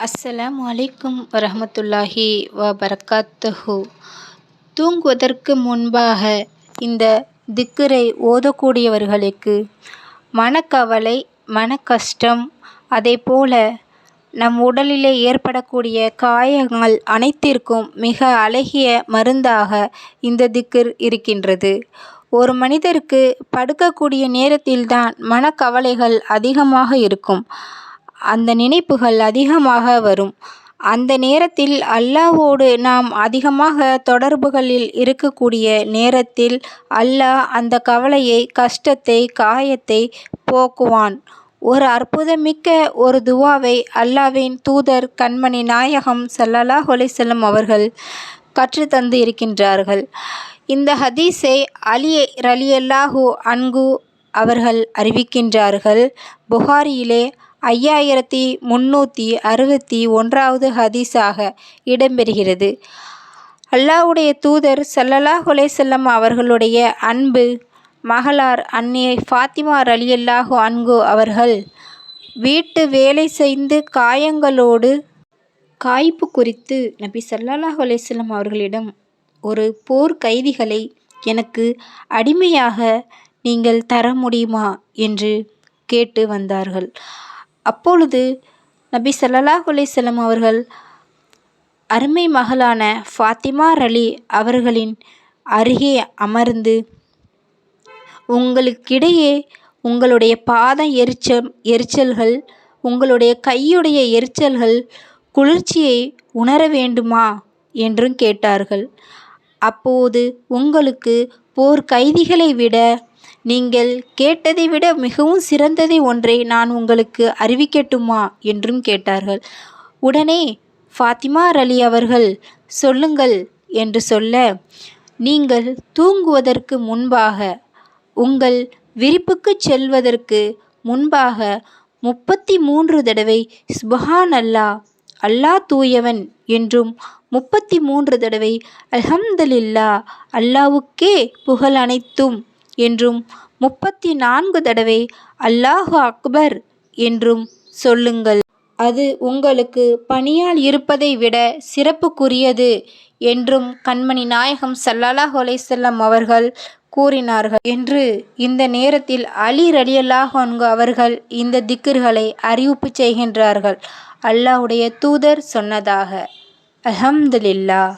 அஸ்ஸலாமு அலைக்கும் வரஹ்மத்துல்லாஹி வபரகாத்துஹு. தூங்குவதற்கு முன்பாக இந்த திக்ரை ஓதக்கூடியவர்களுக்கு மனக்கவலை, மனக்கஷ்டம், அதேபோல நம் உடலிலே ஏற்படக்கூடிய காயங்கள் அனைத்திற்கும் மிக அழகிய மருந்தாக இந்த திக்ர் இருக்கின்றது. ஒரு மனிதருக்கு படுக்கக்கூடிய நேரத்தில்தான் மனக்கவலைகள் அதிகமாக இருக்கும், அந்த நினைப்புகள் அதிகமாக வரும். அந்த நேரத்தில் அல்லாஹ்வோடு நாம் அதிகமாக தொடர்புகளில் இருக்கக்கூடிய நேரத்தில் அல்லாஹ் அந்த கவலையை, கஷ்டத்தை, காயத்தை போக்குவான். ஒரு அற்புதமிக்க ஒரு துவாவை அல்லாஹ்வின் தூதர் கண்மணி நாயகம் ஸல்லல்லாஹு அலைஹி வஸல்லம் அவர்கள் கற்றுத்தந்து இருக்கின்றார்கள். இந்த ஹதீஸை அலி ரலியல்லாஹு அன்ஹு அவர்கள் அறிவிக்கின்றார்கள். புகாரியிலே 5361வது ஹதீஸாக இடம்பெறுகிறது. அல்லாஹ்வுடைய தூதர் ஸல்லல்லாஹு அலைஹி வஸல்லம் அவர்களுடைய அன்பு மகளார் அன்னை ஃபாத்திமா ரலியல்லாஹு அன்ஹு அவர்கள் வீட்டு வேலை செய்து காயங்களோடு காய்ப்பு குறித்து நபி ஸல்லல்லாஹு அலைஹி வஸல்லம் அவர்களிடம் ஒரு போர் கைதிகளை எனக்கு அடிமையாக நீங்கள் தர முடியுமா என்று கேட்டு வந்தார்கள். அப்பொழுது நபி ஸல்லல்லாஹு அலைஹி வஸல்லம் அவர்கள் அருமை மகளான ஃபாத்திமா ரலி அவர்களின் அருகே அமர்ந்து, உங்களுக்கிடையே உங்களுடைய பாத எரிச்சல்கள், உங்களுடைய கையுடைய எரிச்சல்கள், குளிர்ச்சியை உணர வேண்டுமா என்றும் கேட்டார்கள். அப்போது உங்களுக்கு போர் கைதிகளை விட நீங்கள் கேட்டதை விட மிகவும் சிறந்ததை ஒன்றை நான் உங்களுக்கு அறிவிக்கட்டுமா என்றும் கேட்டார்கள். உடனே ஃபாத்திமா ரலி அவர்கள் சொல்லுங்கள் என்று சொல்ல, நீங்கள் தூங்குவதற்கு முன்பாக, உங்கள் விரிப்புக்கு செல்வதற்கு முன்பாக 33 தடவை சுப்ஹான் அல்லாஹ், அல்லாஹ் தூயவன் என்றும் 33 தடவை அல்ஹம்துலில்லாஹ், அல்லாஹ்வுக்கே புகழ் அனைத்தும் என்றும் 34 தடவை அல்லாஹு அக்பர் என்றும் சொல்லுங்கள். அது உங்களுக்கு பணியால் இருப்பதை விட சிறப்புக்குரியது என்றும் கண்மணி நாயகம் ஸல்லல்லாஹு அலைஹி வஸல்லம் அவர்கள் கூறினார்கள் என்று இந்த நேரத்தில் அலி ரலியல்லாஹு அன்ஹு அவர்கள் இந்த திக்ர்களை அறிவிப்பு செய்கின்றார்கள். அல்லாஹ்வுடைய தூதர் சொன்னதாக. அல்ஹம்துலில்லாஹ்.